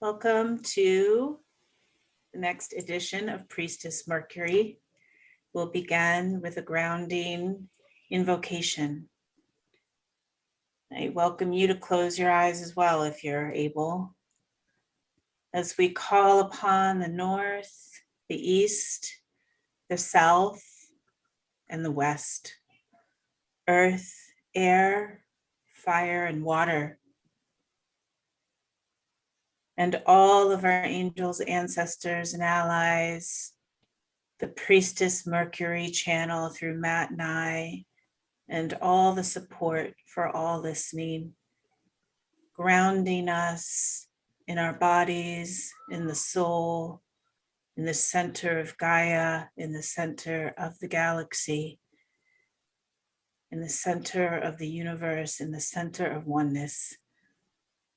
Welcome to the next edition of Priestess Mercury. We'll begin with a grounding invocation. I welcome you to close your eyes as well if you're able, as we call upon the north, the east, the south, and the west, earth, air, fire, and water, and all of our angels, ancestors, and allies, the Priestess Mercury channel through Matt and I, and all the support for all listening, grounding us in our bodies, in the soul, in the center of Gaia, in the center of the galaxy, in the center of the universe, in the center of oneness,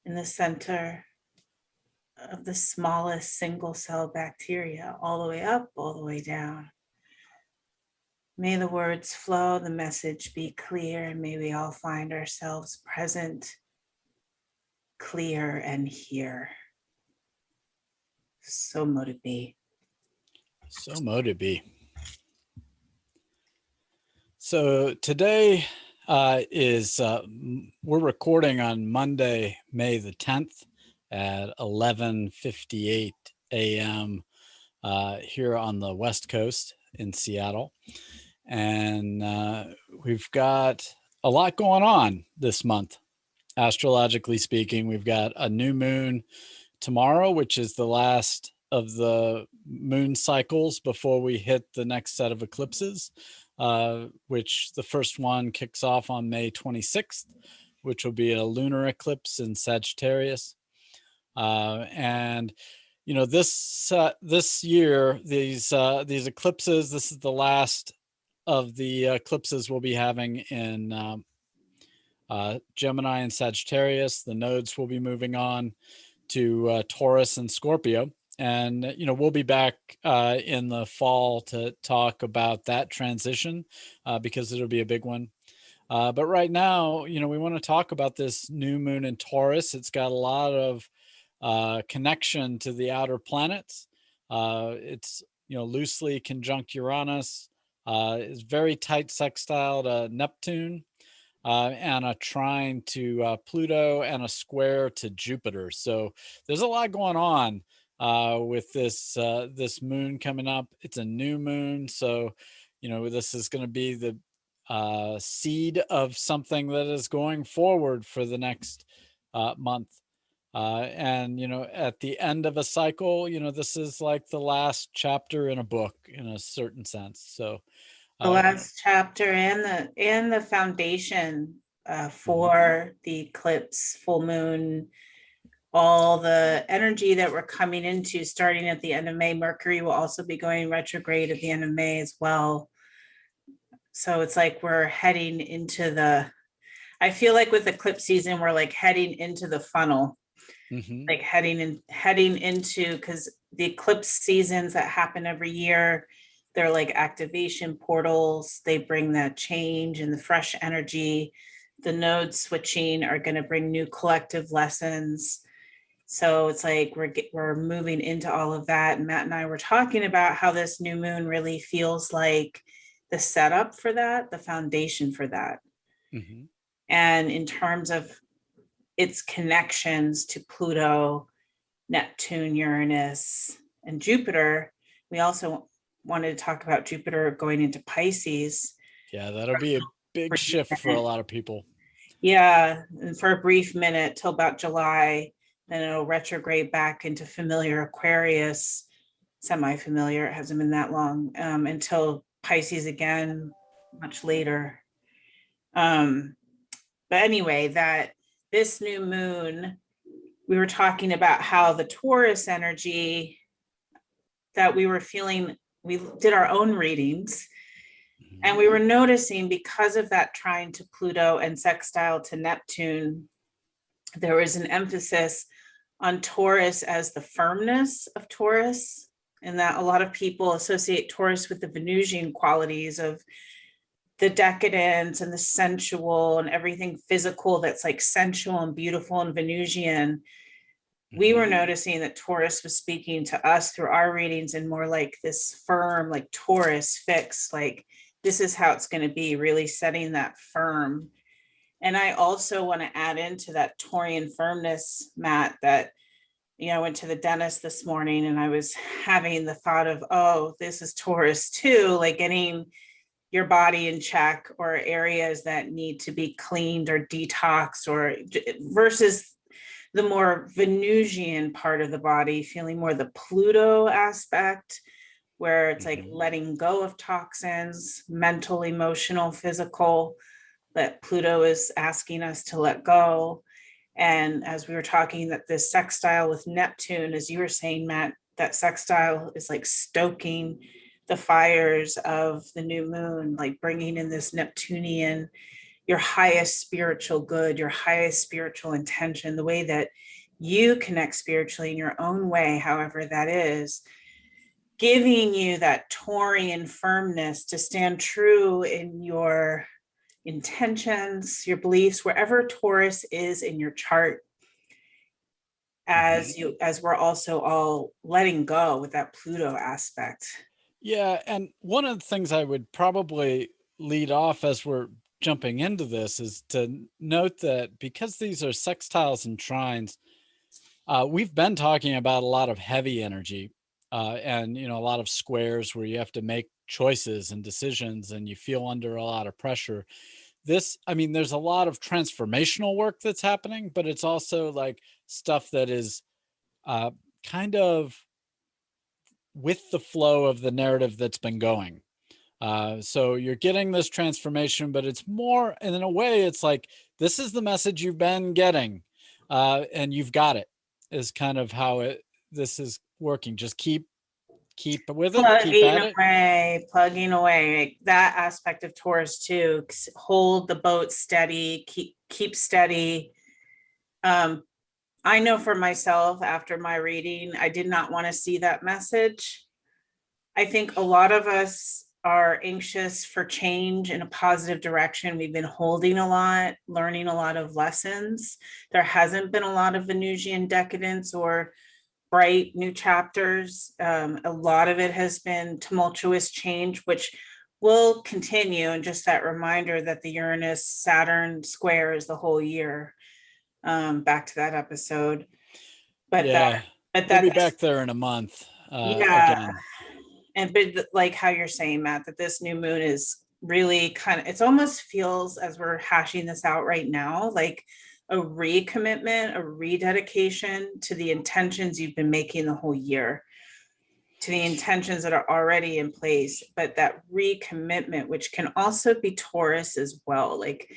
in the center of the smallest single cell bacteria, all the way up, all the way down. May the words flow, the message be clear, and may we all find ourselves present, clear, and here. So mote it be. So mote it be. So today we're recording on Monday, May the 10th at 11:58 a.m. Here on the West Coast in Seattle. And we've got a lot going on this month. Astrologically speaking, we've got a new moon tomorrow, which is the last of the moon cycles before we hit the next set of eclipses, which the first one kicks off on May 26th, which will be a lunar eclipse in Sagittarius. And you know, this year, these eclipses, this is the last of the eclipses we'll be having in Gemini and Sagittarius. The nodes will be moving on to Taurus and Scorpio. And, you know, we'll be back in the fall to talk about that transition because it'll be a big one. But right now, you know, we want to talk about this new moon in Taurus. It's got a lot of connection to the outer planets. It's, you know, loosely conjunct Uranus. Is very tight sextile to Neptune, and a trine to Pluto, and a square to Jupiter. So there's a lot going on with this moon coming up. It's a new moon, so you know this is going to be the seed of something that is going forward for the next month. And you know, at the end of a cycle, you know, this is like the last chapter in a book in a certain sense. So the last chapter and the foundation for the eclipse, full moon, all the energy that we're coming into starting at the end of May. Mercury will also be going retrograde at the end of May as well. So it's like we're heading into I feel like with eclipse season, we're like heading into the funnel. Like heading into, because the eclipse seasons that happen every year, they're like activation portals. They bring that change and the fresh energy. The nodes switching are going to bring new collective lessons. So it's like we're moving into all of that. And Matt and I were talking about how this new moon really feels like the setup for that, the foundation for that. And in terms of its connections to Pluto, Neptune, Uranus, and Jupiter, we also wanted to talk about Jupiter going into Pisces. Yeah, that'll be a big shift for a lot of people. Yeah, and for a brief minute till about July, then it'll retrograde back into familiar Aquarius, semi-familiar, it hasn't been that long, until Pisces again, much later. But anyway, that this new moon, we were talking about how the Taurus energy that we were feeling, we did our own readings, and we were noticing because of that trine to Pluto and sextile to Neptune, there was an emphasis on Taurus as the firmness of Taurus, and that a lot of people associate Taurus with the Venusian qualities of the decadence and the sensual and everything physical that's like sensual and beautiful and Venusian. we were noticing that Taurus was speaking to us through our readings and more like this firm, like Taurus fix, like this is how it's going to be, really setting that firm. And I also want to add into that Taurian firmness, Matt, that, I went to the dentist this morning and I was having the thought of, oh, this is Taurus too, like getting your body in check or areas that need to be cleaned or detoxed, or versus the more Venusian part of the body, feeling more the Pluto aspect, where it's like letting go of toxins, mental, emotional, physical, that Pluto is asking us to let go. And as we were talking, that this sextile with Neptune, as you were saying, Matt, that sextile is like stoking the fires of the new moon, like bringing in this Neptunian, your highest spiritual good, your highest spiritual intention, the way that you connect spiritually in your own way, however that is, giving you that Taurian firmness to stand true in your intentions, your beliefs, wherever Taurus is in your chart, as we're also all letting go with that Pluto aspect. Yeah, and one of the things I would probably lead off as we're jumping into this is to note that because these are sextiles and trines, we've been talking about a lot of heavy energy, and a lot of squares where you have to make choices and decisions and you feel under a lot of pressure. There's a lot of transformational work that's happening, but it's also like stuff that is kind of with the flow of the narrative that's been going. So you're getting this transformation, but it's more, and in a way, it's like, this is the message you've been getting, and you've got it, is kind of how this is working. Just keep with it, keep at it. Plugging away. Like that aspect of Taurus too. Hold the boat steady, keep steady. I know for myself, after my reading, I did not want to see that message. I think a lot of us are anxious for change in a positive direction. We've been holding a lot, learning a lot of lessons. There hasn't been a lot of Venusian decadence or bright new chapters. A lot of it has been tumultuous change, which will continue. And just that reminder that the Uranus Saturn square is the whole year. Back to that episode. But yeah, we'll be back there in a month. Again. But like how you're saying, Matt, that this new moon is really kind of, it almost feels, as we're hashing this out right now, like a recommitment, a rededication to the intentions you've been making the whole year, to the intentions that are already in place, but that recommitment, which can also be Taurus as well, like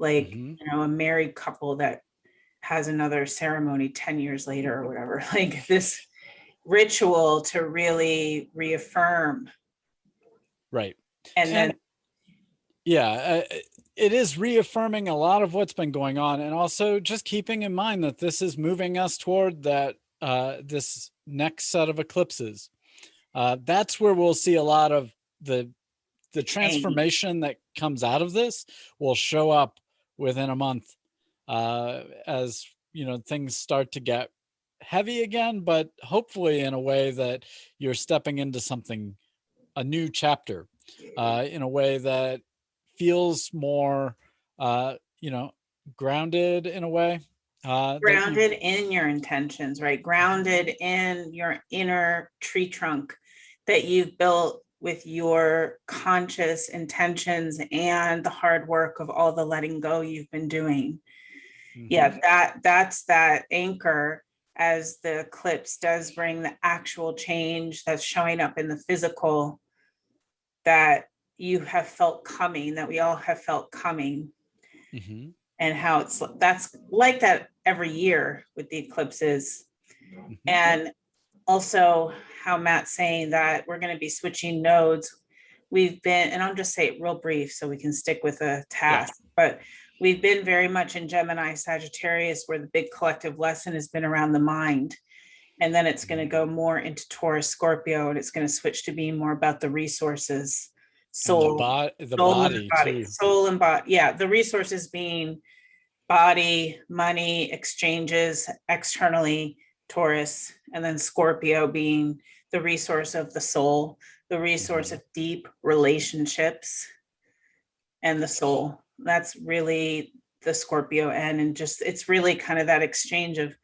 a married couple that has another ceremony 10 years later or whatever, like this ritual to really reaffirm. Right. And then it is reaffirming a lot of what's been going on, and also just keeping in mind that this is moving us toward that this next set of eclipses. That's where we'll see a lot of the transformation that comes out of this will show up within a month, as things start to get heavy again, but hopefully in a way that you're stepping into something, a new chapter, in a way that feels more grounded in a way, grounded in your intentions, right? Grounded in your inner tree trunk that you've built with your conscious intentions and the hard work of all the letting go you've been doing. That's that anchor, as the eclipse does bring the actual change that's showing up in the physical that you have felt coming, that we all have felt coming. And how that's like that every year with the eclipses. And also how Matt's saying that we're going to be switching nodes. We've been, and I'll just say it real brief so we can stick with a task, but we've been very much in Gemini, Sagittarius, where the big collective lesson has been around the mind. And then it's going to go more into Taurus, Scorpio, and it's going to switch to being more about the resources, soul, the body too. Soul and body. Yeah, the resources being body, money, exchanges externally, Taurus, and then Scorpio being the resource of the soul, the resource of deep relationships and the soul. That's really the Scorpio end. And just, it's really kind of that exchange of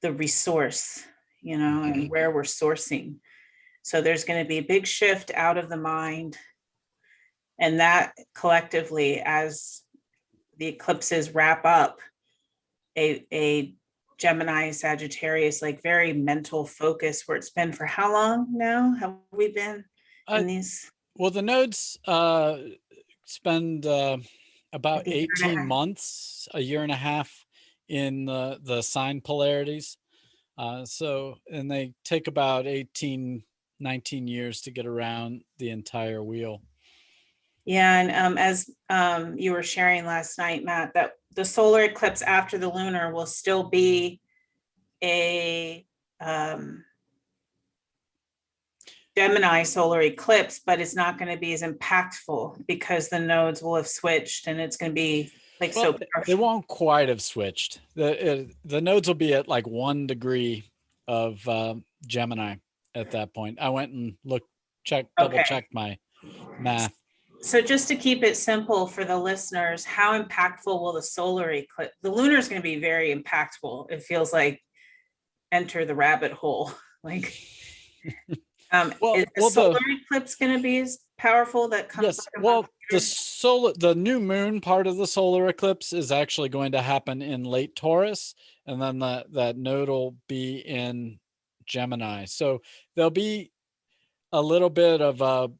the resource, you know, and where we're sourcing. So there's going to be a big shift out of the mind. And that collectively, as the eclipses wrap up, a Gemini, Sagittarius, like very mental focus, where it's been for how long now? Have we been in these? Well, the nodes spend about Like a year and a 18 half. months, a year and a half in the sign polarities. So, and they take about 18, 19 years to get around the entire wheel. Yeah, and as you were sharing last night, Matt, that the solar eclipse after the lunar will still be a Gemini solar eclipse, but it's not going to be as impactful because the nodes will have switched, and it's going to be like, Well, so they won't quite have switched. The nodes will be at like 1 degree of Gemini at that point. I went and double okay. checked my math. So just to keep it simple for the listeners, how impactful will the solar eclipse? The lunar is going to be very impactful. It feels like enter the rabbit hole. Like, is the solar eclipse going to be as powerful? That comes. Yes. Well, the new moon part of the solar eclipse is actually going to happen in late Taurus, and then that node will be in Gemini. So there'll be a little bit of a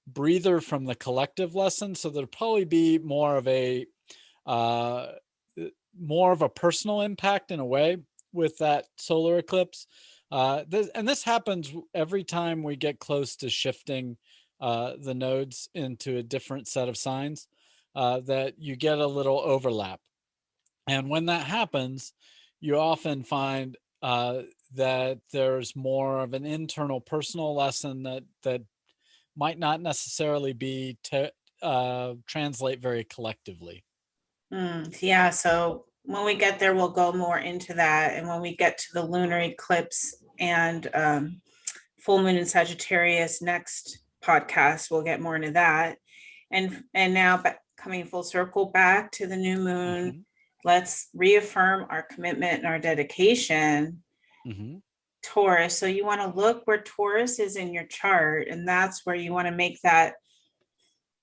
breather from the collective lesson. So there'll probably be more of a personal impact in a way with that solar eclipse. This happens every time we get close to shifting the nodes into a different set of signs, that you get a little overlap. And when that happens, you often find that there's more of an internal personal lesson that might not necessarily be translate very collectively. Yeah, so when we get there, we'll go more into that. And when we get to the lunar eclipse and full moon in Sagittarius next podcast, we'll get more into that. And now coming full circle back to the new moon, let's reaffirm our commitment and our dedication. Taurus. So you want to look where Taurus is in your chart, and that's where you want to make that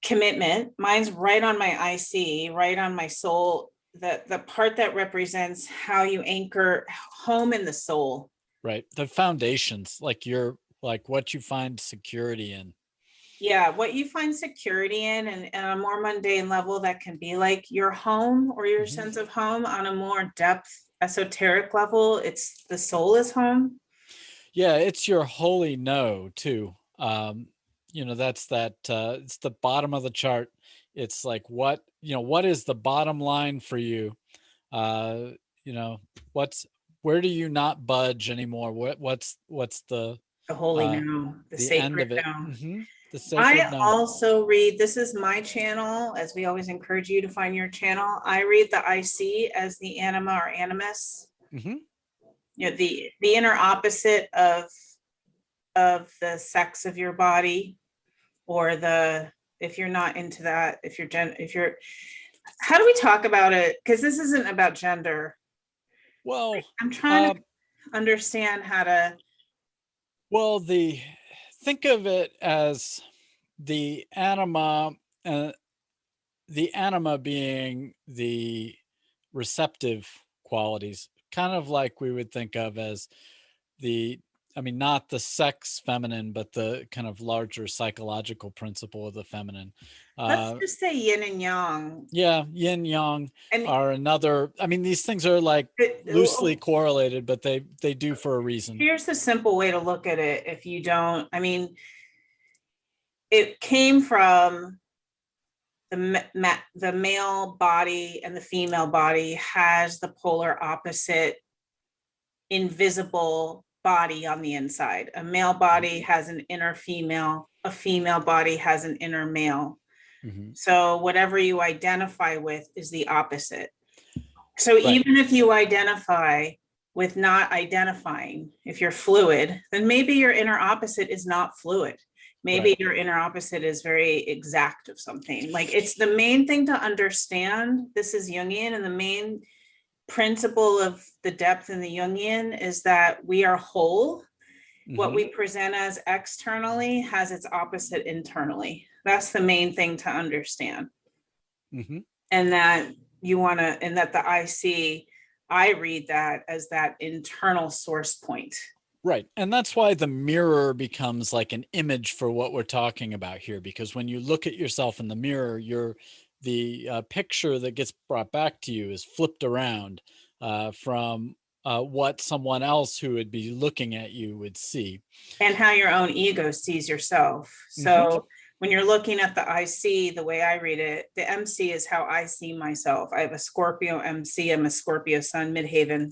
commitment. Mine's right on my IC, right on my soul, the part that represents how you anchor home in the soul. Right. The foundations, like what you find security in. Yeah, what you find security in, and on a more mundane level, that can be like your home or your sense of home. On a more depth, esoteric level, it's the soul is home. Yeah, it's your holy no too. That's it's the bottom of the chart. It's like what is the bottom line for you? Where do you not budge anymore? What's the holy no, the sacred end of it? no. The sacred I no. also read, this is my channel, as we always encourage you to find your channel. I read the IC as the anima or animus. The inner opposite of the sex of your body, or if you're not into that, how do we talk about it? Because this isn't about gender. Well, I'm trying to understand how to. Well, think of it as the anima, the anima being the receptive qualities, kind of like we would think of as not the sex feminine, but the kind of larger psychological principle of the feminine. Let's just say yin and yang. Yeah, yin yang are another. These things are like loosely correlated, but they do for a reason. Here's the simple way to look at it. If you don't, it came from the male body, and the female body has the polar opposite invisible body on the inside. A male body has an inner female, a female body has an inner male. So whatever you identify with is the opposite. So even if you identify with not identifying. If you're fluid, then maybe your inner opposite is not fluid. Maybe Right. your inner opposite is very exact of something. Like, it's the main thing to understand. This is Jungian, and the main principle of the depth in the Jungian is that we are whole. What we present as externally has its opposite internally. That's the main thing to understand. And that you want to, and that the I read that as that internal source point. Right. And that's why the mirror becomes like an image for what we're talking about here, because when you look at yourself in the mirror, the picture that gets brought back to you is flipped around from what someone else who would be looking at you would see. And how your own ego sees yourself. So when you're looking at the IC, the way I read it, the MC is how I see myself. I have a Scorpio MC. I'm a Scorpio sun, Midheaven.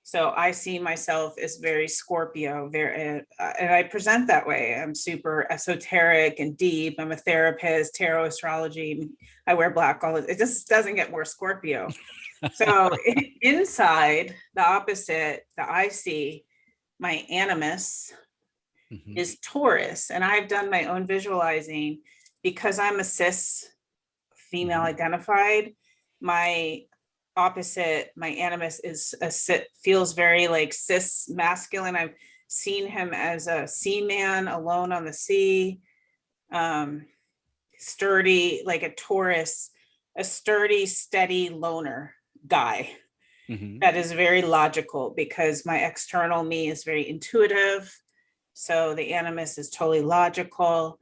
So I see myself as very Scorpio, very, and I present that way. I'm super esoteric and deep. I'm a therapist, tarot, astrology. I wear black. It just doesn't get more Scorpio. So inside, the opposite, the I see, my animus is Taurus, and I've done my own visualizing because I'm a cis female identified. My opposite, my animus is feels very like cis masculine. I've seen him as a seaman alone on the sea, sturdy, like a Taurus, a sturdy, steady loner guy. That is very logical because my external me is very intuitive. So the animus is totally logical.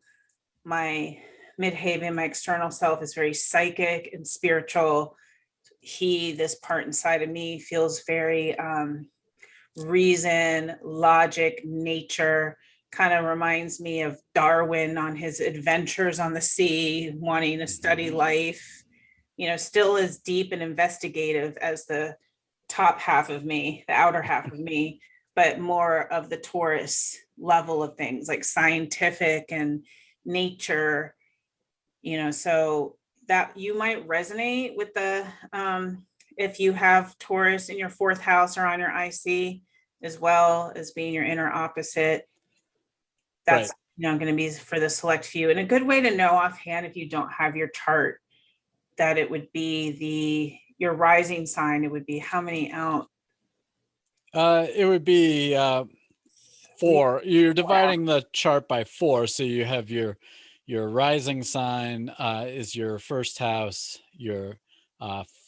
My Midheaven, my external self, is very psychic and spiritual. This part inside of me feels very reason, logic, nature. Kind of reminds me of Darwin on his adventures on the sea, wanting to study life. Still as deep and investigative as the top half of me, the outer half of me, but more of the Taurus level of things, like scientific and nature. So that you might resonate with the if you have Taurus in your fourth house or on your IC, as well as being your inner opposite. That's going to be for the select few. And a good way to know offhand, if you don't have your chart, that it would be your rising sign. It would be how many out? It would be 4. You're dividing the chart by 4, so you have your rising sign is your first house. Your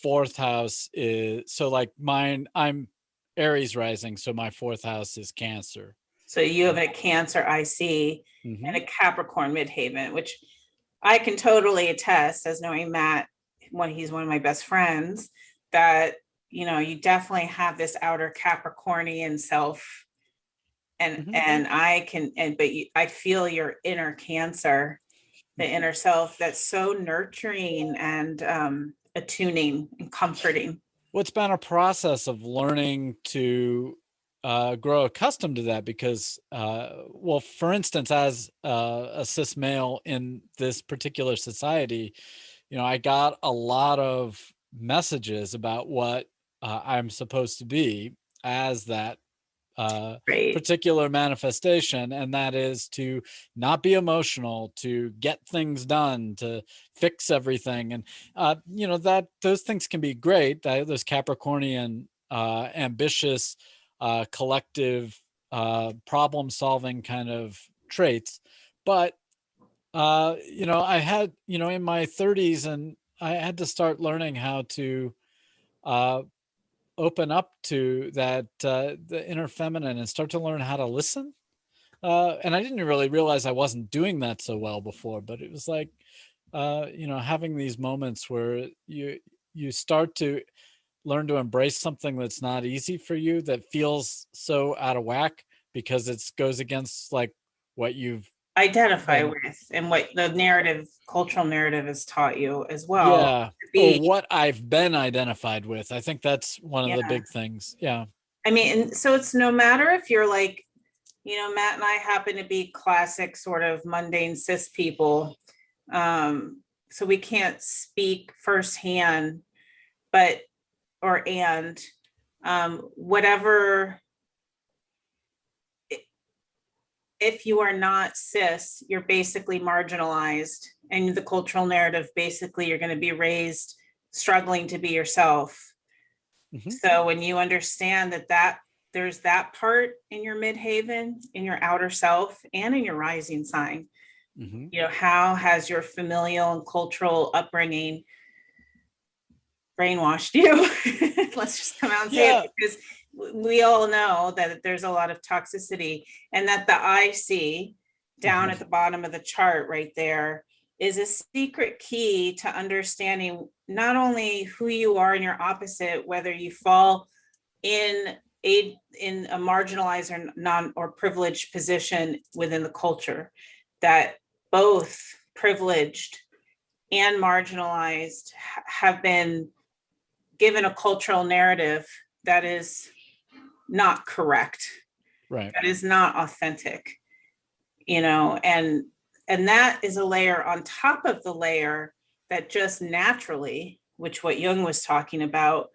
fourth house is, so like mine, I'm Aries rising, so my fourth house is Cancer. So you have a Cancer IC and a Capricorn Midheaven, which I can totally attest, as knowing Matt when he's one of my best friends, that you definitely have this outer Capricornian self. And I feel your inner Cancer, the inner self, that's so nurturing and attuning and comforting. Well, it's been a process of learning to grow accustomed to that because, well, for instance, as a cis male in this particular society, I got a lot of messages about what I'm supposed to be as that particular manifestation, and that is to not be emotional, to get things done, to fix everything. And that those things can be great, those Capricornian ambitious collective problem solving kind of traits. But I had in my 30s, and I had to start learning how to open up to that the inner feminine and start to learn how to listen. And I didn't really realize I wasn't doing that so well before, but it was like having these moments where you start to learn to embrace something that's not easy for you, that feels so out of whack because it goes against like what you've identify with and what the cultural narrative has taught you as well. Yeah. Or what I've been identified with. I think that's one of the big things. Yeah. I mean, and so it's no matter if you're like, Matt and I happen to be classic sort of mundane cis people. So we can't speak firsthand, but whatever, if you are not cis, you're basically marginalized, and the cultural narrative, basically you're going to be raised struggling to be yourself. So when you understand that there's that part in your midheaven, in your outer self, and in your rising sign, you know, how has your familial and cultural upbringing brainwashed you? Let's just come out and say it, because we all know that there's a lot of toxicity, and that the IC down at the bottom of the chart right there is a secret key to understanding not only who you are in your opposite, whether you fall in a marginalized or non or privileged position within the culture, that both privileged and marginalized have been given a cultural narrative that is not correct, right, that is not authentic, you know, and that is a layer on top of the layer that just naturally, which what Jung was talking about,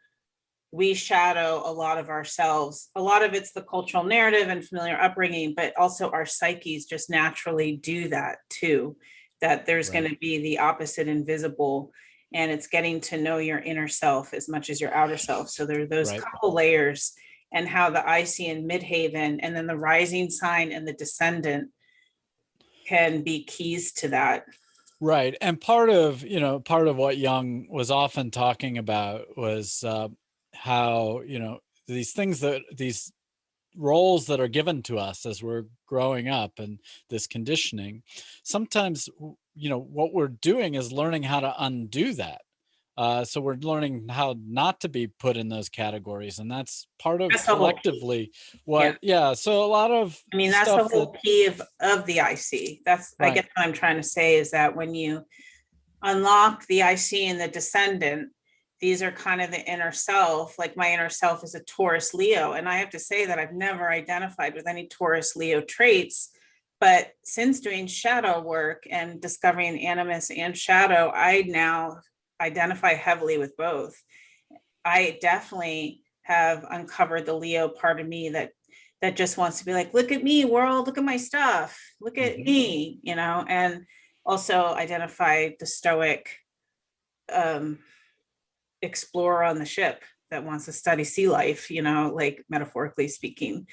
we shadow a lot of ourselves. A lot of it's the cultural narrative and familiar upbringing, but also our psyches just naturally do that too, that there's going to be the opposite invisible, and it's getting to know your inner self as much as your outer self. So there are those couple layers, and how the IC in midheaven, and then the rising sign and the descendant can be keys to that. Right. And part of what Jung was often talking about was how, these roles that are given to us as we're growing up, and this conditioning, sometimes, what we're doing is learning how to undo that. So we're learning how not to be put in those categories, and that's part of collectively what. Yeah. So a lot of, I mean, that's the whole key of the IC. That's I guess what I'm trying to say is that when you unlock the IC and the descendant, these are kind of the inner self. Like my inner self is a Taurus Leo, and I have to say that I've never identified with any Taurus Leo traits. But since doing shadow work and discovering animus and shadow, I now identify heavily with both. I definitely have uncovered the Leo part of me that just wants to be like, look at me, world, look at my stuff, look at me, you know, and also identify the stoic explorer on the ship that wants to study sea life, you know, like metaphorically speaking.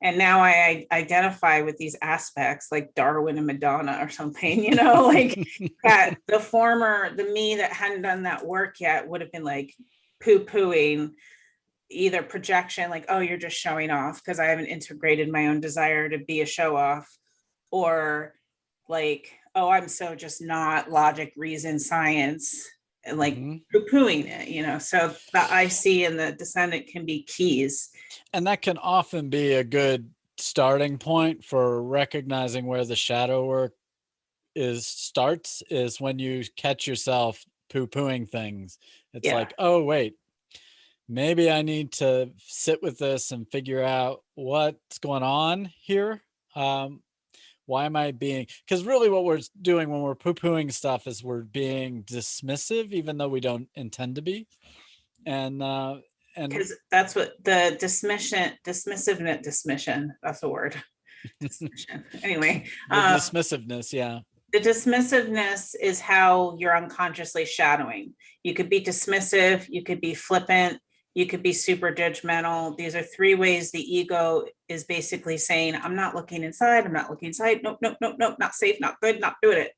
And now I identify with these aspects like Darwin and Madonna or something, you know, like that the me that hadn't done that work yet would have been like poo-pooing either projection, like, oh, you're just showing off because I haven't integrated my own desire to be a show off, or like, oh, I'm so just not logic, reason, science, and like poo-pooing it, you know. So the IC and the descendant can be keys. And that can often be a good starting point for recognizing where the shadow work starts, is when you catch yourself poo-pooing things. It's like, oh, wait, maybe I need to sit with this and figure out what's going on here. Why am I being, because really what we're doing when we're poo-pooing stuff is we're being dismissive, even though we don't intend to be. And because that's what the dismission, that's the word. Dismission. Anyway, the dismissiveness, the dismissiveness is how you're unconsciously shadowing. You could be dismissive, you could be flippant, you could be super judgmental. These are three ways the ego is basically saying, I'm not looking inside, I'm not looking inside, nope, not safe, not good, not doing it.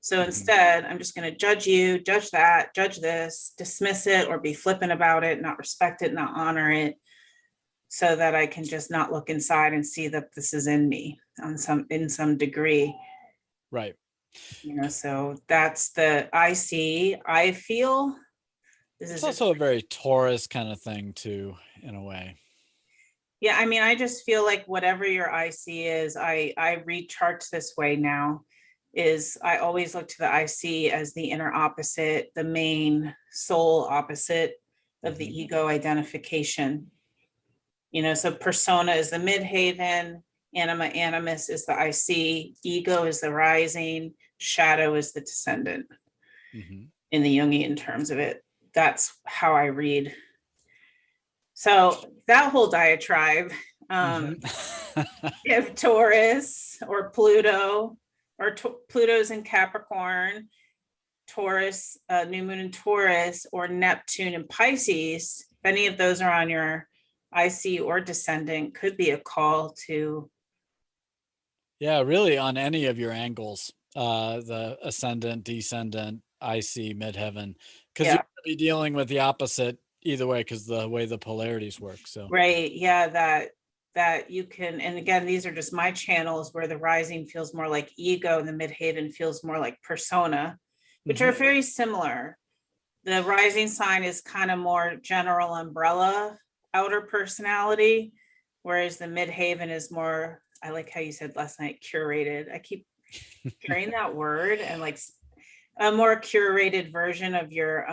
So instead, I'm just going to judge you, judge that, judge this, dismiss it, or be flippant about it, not respect it, not honor it, so that I can just not look inside and see that this is in me in some degree. Right. You know, so that's the I feel. It's also a very Taurus kind of thing too, in a way. Yeah, I mean, I just feel like whatever your IC is, I read charts this way now. Is I always look to the IC as the inner opposite, the main soul opposite of the ego identification. You know, so persona is the midheaven, anima animus is the IC, ego is the rising, shadow is the descendant. In the Jungian terms of it, that's how I read So that whole diatribe, if Taurus or Pluto, or Pluto's in Capricorn, Taurus, new moon in Taurus, or Neptune in Pisces, if any of those are on your IC or Descendant, could be a call to. Yeah, really on any of your angles, the Ascendant, Descendant, IC, Midheaven, because you're Yeah, going to be dealing with the opposite either way because the way the polarities work. So right. Yeah, that you can, and again, these are just my channels where the rising feels more like ego and the midheaven feels more like persona, which are very similar. The rising sign is kind of more general umbrella outer personality, whereas the midheaven is more, I like how you said last night, curated. I keep hearing that word, and like a more curated version of your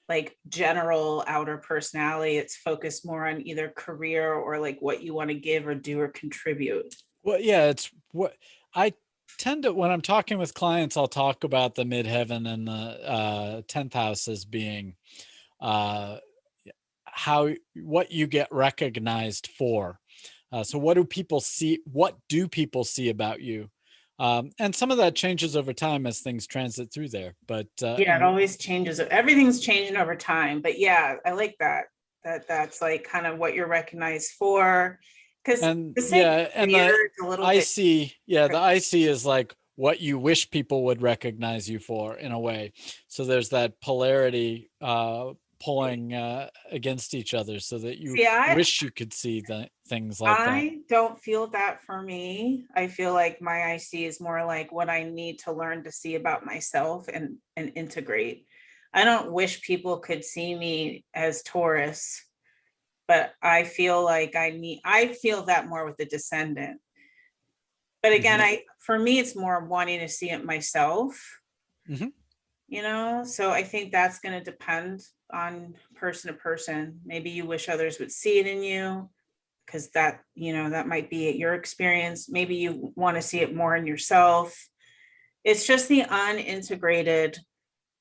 like general outer personality. It's focused more on either career or like what you want to give or do or contribute. well, yeah, it's what I tend to when I'm talking with clients, I'll talk about the midheaven and the 10th house as being uh, how what you get recognized for. So what do people see? What do people see about you? And some of that changes over time as things transit through there. But Yeah, it always changes. Everything's changing over time. But yeah, I like that. That's like kind of what you're recognized for. Because and the same yeah, and career the is a little bit. IC, yeah, the IC is like what you wish people would recognize you for in a way. So there's that polarity pulling against each other so that you See, wish you could see the things like that. I don't feel that for me. I feel like my IC is more like what I need to learn to see about myself and integrate. I don't wish people could see me as Taurus, but I feel like I feel that more with the Descendant. But again, for me it's more wanting to see it myself, Mm-hmm. so I think that's going to depend on person to person. Maybe you wish others would see it in you because that might be your experience. Maybe you want to see it more in yourself. It's just the unintegrated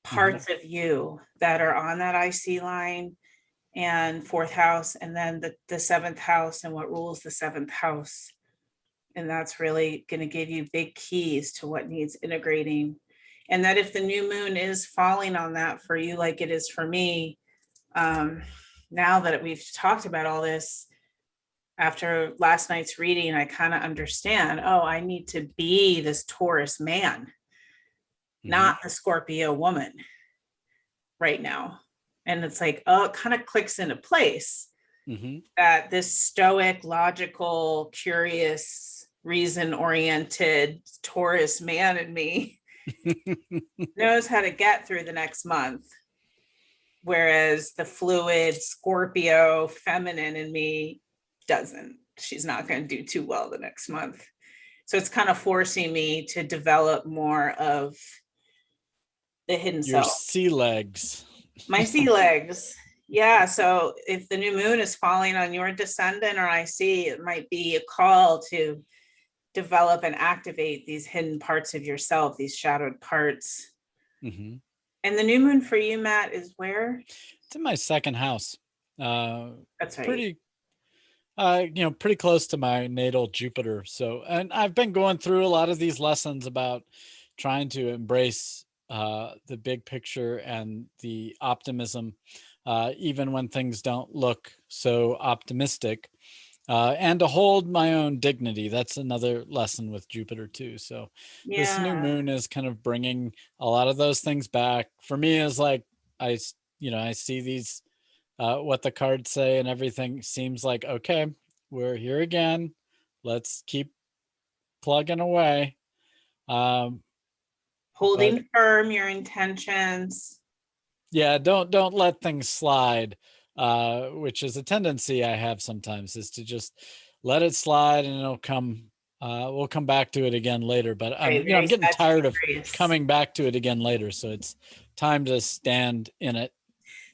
Mm-hmm. parts of you that are on that IC line and fourth house, and then the seventh house and what rules the seventh house. And that's really going to give you big keys to what needs integrating. And that if the new moon is falling on that for you, like it is for me, now that we've talked about all this, after last night's reading, I kind of understand, oh, I need to be this Taurus man, not the Scorpio woman right now. And it's like, oh, it kind of clicks into place that this stoic, logical, curious, reason oriented Taurus man in me knows how to get through the next month. Whereas the fluid Scorpio feminine in me doesn't. She's not going to do too well the next month. So it's kind of forcing me to develop more of the hidden Your self. sea legs. My sea legs. Yeah. So if the new moon is falling on your Descendant or IC, it might be a call to develop and activate these hidden parts of yourself, these shadowed parts. And the new moon for you, Matt, is where? It's in my second house. That's right. Pretty pretty close to my natal Jupiter. So, and I've been going through a lot of these lessons about trying to embrace the big picture and the optimism, even when things don't look so optimistic, and to hold my own dignity. That's another lesson with Jupiter too. So this new moon is kind of bringing a lot of those things back. For me, is like, I see these what the cards say and everything seems like, okay, we're here again. Let's keep plugging away. Holding firm your intentions. Yeah, don't let things slide, which is a tendency I have sometimes, is to just let it slide and it'll come. We'll come back to it again later, but I'm getting tired of coming back to it again later. So it's time to stand in it.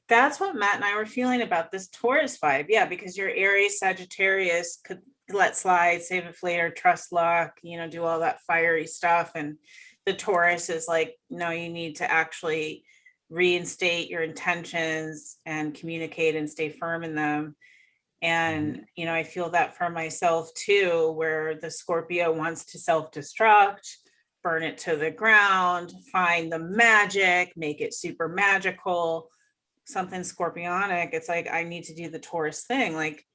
That's what Matt and I were feeling about this Taurus vibe. Yeah, because your Aries Sagittarius could let slide, save it for later, trust luck, do all that fiery stuff. And the Taurus is like, no, you need to actually reinstate your intentions and communicate and stay firm in them. And, you know, I feel that for myself too, where the Scorpio wants to self-destruct, burn it to the ground, find the magic, make it super magical, something scorpionic. It's like, I need to do the Taurus thing. Like,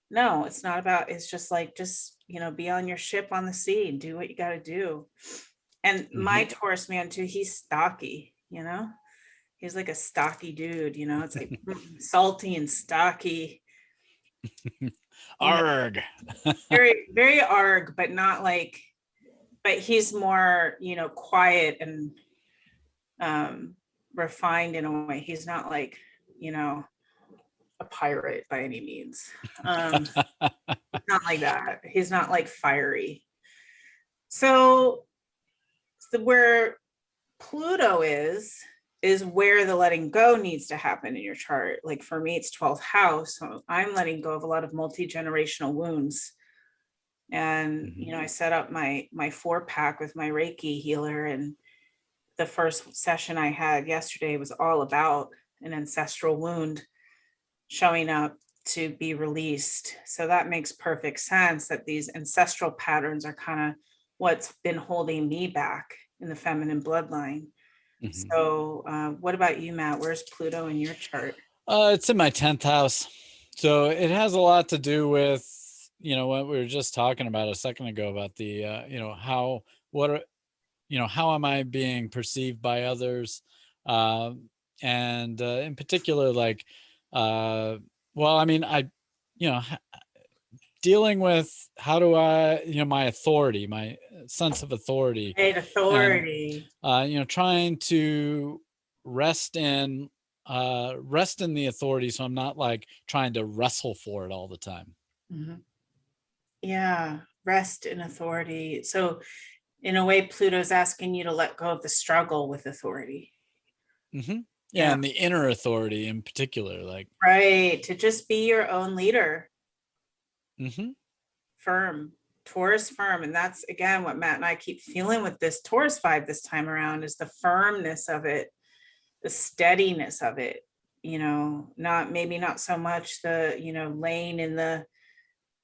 no, it's not about, it's just like, just, you know, be on your ship on the sea, do what you got to do. And my Taurus man too, he's stocky, you know, he's like a stocky dude, you know, it's like salty and stocky. Arg. Very, very arg, but not like, but he's more, you know, quiet and refined in a way. He's not like, you know, a pirate by any means. Not like that. He's not like fiery. So where Pluto is where the letting go needs to happen in your chart. Like for me, it's 12th house. So I'm letting go of a lot of multi-generational wounds. And, you know, I set up my 4-pack with my Reiki healer. And the first session I had yesterday was all about an ancestral wound showing up to be released. So that makes perfect sense that these ancestral patterns are kind of what's been holding me back in the feminine bloodline. So what about you, Matt? Where's Pluto in your chart? It's in my 10th house. So it has a lot to do with, you know, what we were just talking about a second ago about the, you know, how am I being perceived by others? And in particular, like, well, I mean, you know, dealing with how do I, you know, my authority, my sense of authority. Authority. And, you know, trying to rest in the authority, so I'm not like trying to wrestle for it all the time. Yeah, rest in authority. So in a way, Pluto's asking you to let go of the struggle with authority. Yeah, and the inner authority in particular, like right, to just be your own leader. Firm, Taurus firm. And that's again what Matt and I keep feeling with this Taurus vibe this time around, is the firmness of it, the steadiness of it, you know, not so much the, you know, laying in the,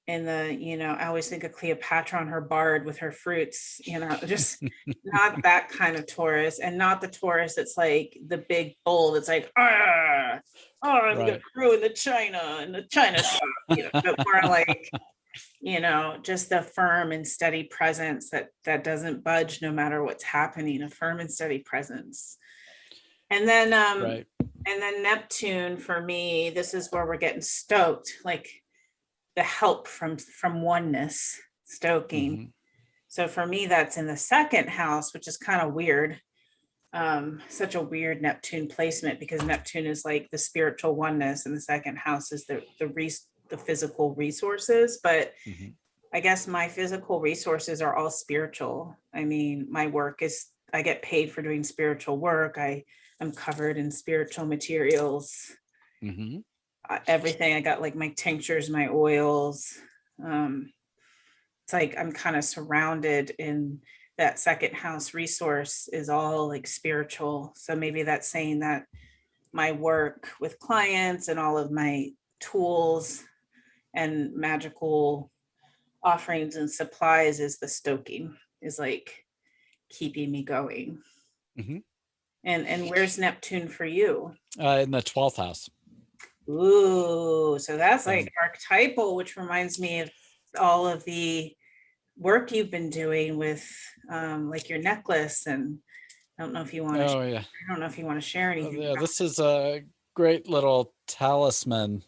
you know, I always think of Cleopatra on her bard with her fruits, you know, just not that kind of Taurus, and not the Taurus that's like the big bull that's like, I'm gonna ruin the China and the China stuff, you know, but more like, you know, just the firm and steady presence that doesn't budge no matter what's happening, a firm and steady presence. And then and then Neptune, for me, this is where we're getting stoked, like the help from oneness, stoking. So for me, that's in the 2nd house, which is kind of weird. Such a weird Neptune placement, because Neptune is like the spiritual oneness, and the 2nd house is the physical resources. But I guess my physical resources are all spiritual. I mean, my work is, I get paid for doing spiritual work. I'm covered in spiritual materials. Everything. I got like my tinctures, my oils. It's like I'm kind of surrounded in that 2nd house resource is all like spiritual. So maybe that's saying that my work with clients and all of my tools and magical offerings and supplies is the stoking, is like keeping me going. And where's Neptune for you? In the 12th house. Ooh, so that's like archetypal, which reminds me of all of the work you've been doing with like your necklace. And I don't know if you want to I don't know if you want to share anything. Yeah, this is a great little talisman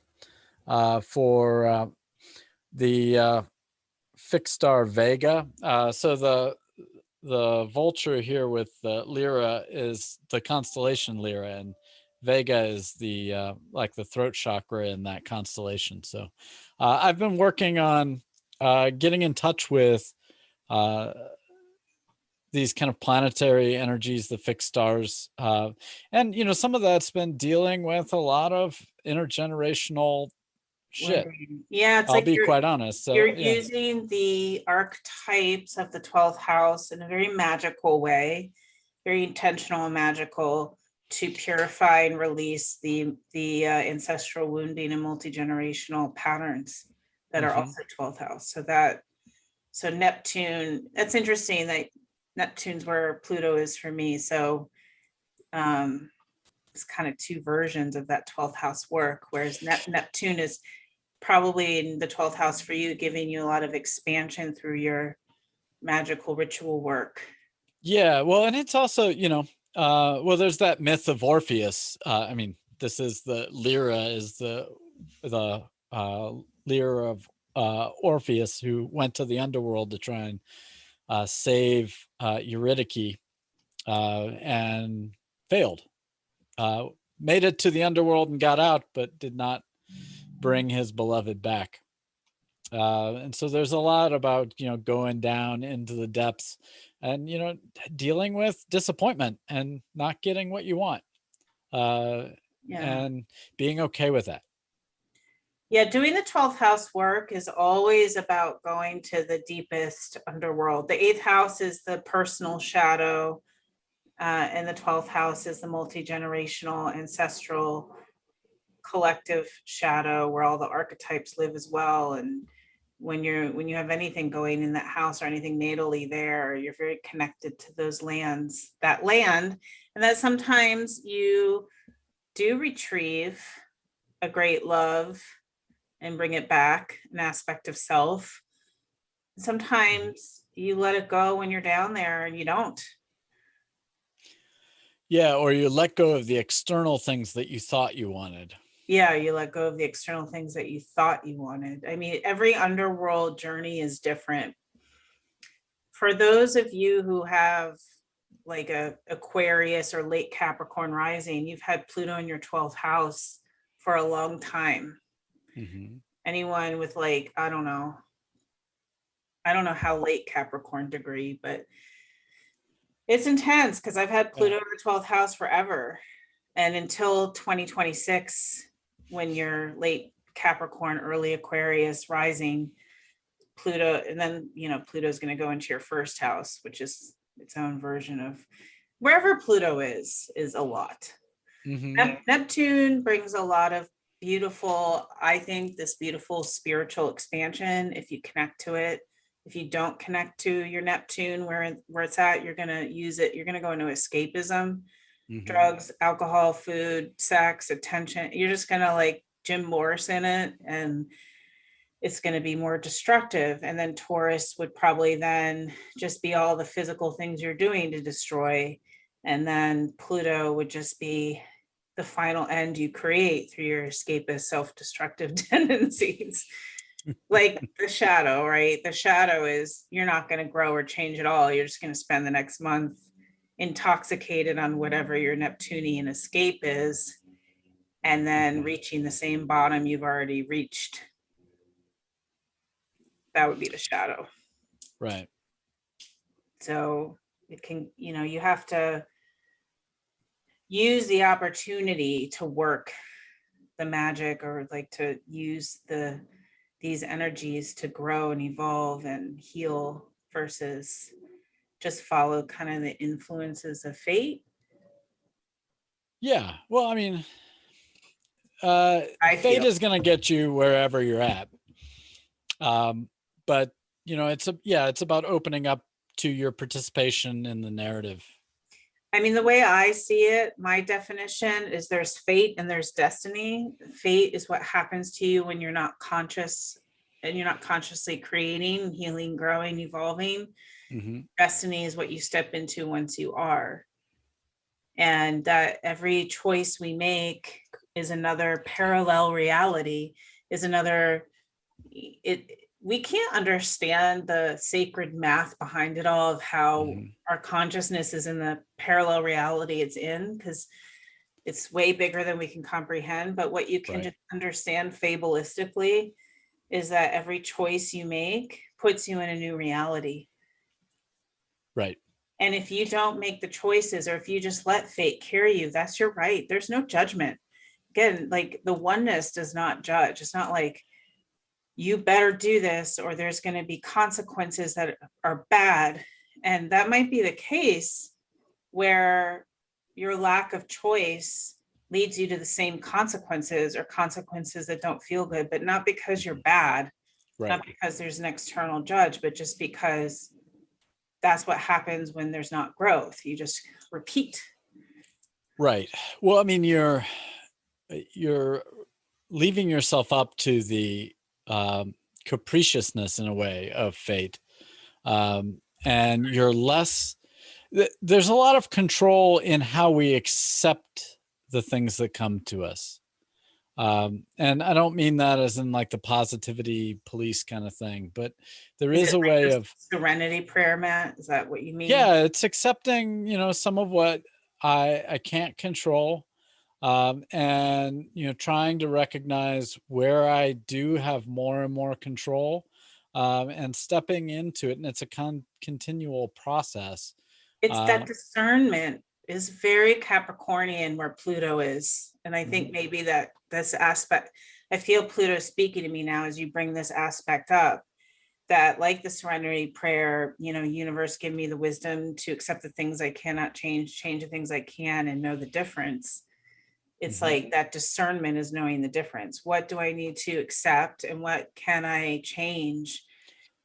for the fixed star Vega. So the vulture here with Lyra is the constellation Lyra, and Vega is the like the throat chakra in that constellation. So I've been working on getting in touch with these kind of planetary energies, the fixed stars, and you know, some of that's been dealing with a lot of intergenerational shit. Yeah, it's I'll like be quite honest. So you're using the archetypes of the 12th house in a very magical way, very intentional and magical, to purify and release the ancestral wounding and multi-generational patterns that are also 12th house. So Neptune, that's interesting that Neptune's where Pluto is for me. So it's kind of two versions of that 12th house work, whereas Neptune is probably in the 12th house for you, giving you a lot of expansion through your magical ritual work. Yeah, well, and it's also, well, there's that myth of Orpheus. I mean, this is the Lyra is the Lyra of Orpheus, who went to the underworld to try and save Eurydice and failed. Made it to the underworld and got out, but did not bring his beloved back. And so there's a lot about, going down into the depths and, dealing with disappointment and not getting what you want, and being okay with that. Yeah, doing the 12th house work is always about going to the deepest underworld. The 8th house is the personal shadow, and the 12th house is the multi-generational, ancestral, collective shadow, where all the archetypes live as well. And when you have anything going in that house or anything natally there, you're very connected to those lands, that land, and that sometimes you do retrieve a great love and bring it back, an aspect of self. Sometimes you let it go when you're down there and you don't. Yeah, or you let go of the external things that you thought you wanted. Yeah, you let go of the external things that you thought you wanted. I mean, every underworld journey is different. For those of you who have like a Aquarius or late Capricorn rising, you've had Pluto in your 12th house for a long time. Anyone with like, I don't know how late Capricorn degree, but it's intense because I've had Pluto in the 12th house forever. And until 2026, when you're late Capricorn, early Aquarius rising, Pluto, and then, Pluto's going to go into your first house, which is its own version of wherever Pluto is a lot. Neptune brings a lot of beautiful, I think, this beautiful spiritual expansion if you connect to it. If you don't connect to your Neptune, where it's at, you're going to use it. You're going to go into escapism, drugs, alcohol, food, sex, attention. You're just going to like Jim Morrison it, and it's going to be more destructive. And then Taurus would probably then just be all the physical things you're doing to destroy. And then Pluto would just be the final end you create through your escapist, self-destructive tendencies. Like the shadow, right? The shadow is you're not going to grow or change at all. You're just going to spend the next month intoxicated on whatever your Neptunian escape is, and then reaching the same bottom you've already reached. That would be the shadow. Right. So it can, you have to use the opportunity to work the magic, or like to use these energies to grow and evolve and heal, versus just follow kind of the influences of fate. Yeah. Well, I mean, fate is going to get you wherever you're at. But it's about opening up to your participation in the narrative. I mean, the way I see it, my definition is there's fate and there's destiny. Fate is what happens to you when you're not conscious and you're not consciously creating, healing, growing, evolving. Destiny is what you step into once you are. And that every choice we make is another parallel reality, is another, we can't understand the sacred math behind it all of how our consciousness is in the parallel reality it's in, because it's way bigger than we can comprehend. But what you can just understand fabulistically is that every choice you make puts you in a new reality. Right. And if you don't make the choices, or if you just let fate carry you, that's your right. There's no judgment. Again, like the oneness does not judge. It's not like you better do this or there's going to be consequences that are bad. And that might be the case where your lack of choice leads you to the same consequences, or consequences that don't feel good, but not because you're bad, Right. not because there's an external judge, but just because that's what happens when there's not growth. You just repeat. Right. Well, I mean, you're leaving yourself up to the capriciousness in a way of fate. And you're less, there's a lot of control in how we accept the things that come to us. And I don't mean that as in like the positivity police kind of thing, but there is a way of serenity prayer, Matt. Is that what you mean? Yeah, it's accepting, some of what I can't control. And trying to recognize where I do have more and more control, and stepping into it. And it's a continual process. It's that discernment is very Capricornian where Pluto is. And I think maybe that this aspect, I feel Pluto speaking to me now as you bring this aspect up, that like the serenity prayer, universe, give me the wisdom to accept the things I cannot change the things I can, and know the difference. It's like that discernment is knowing the difference. What do I need to accept and what can I change?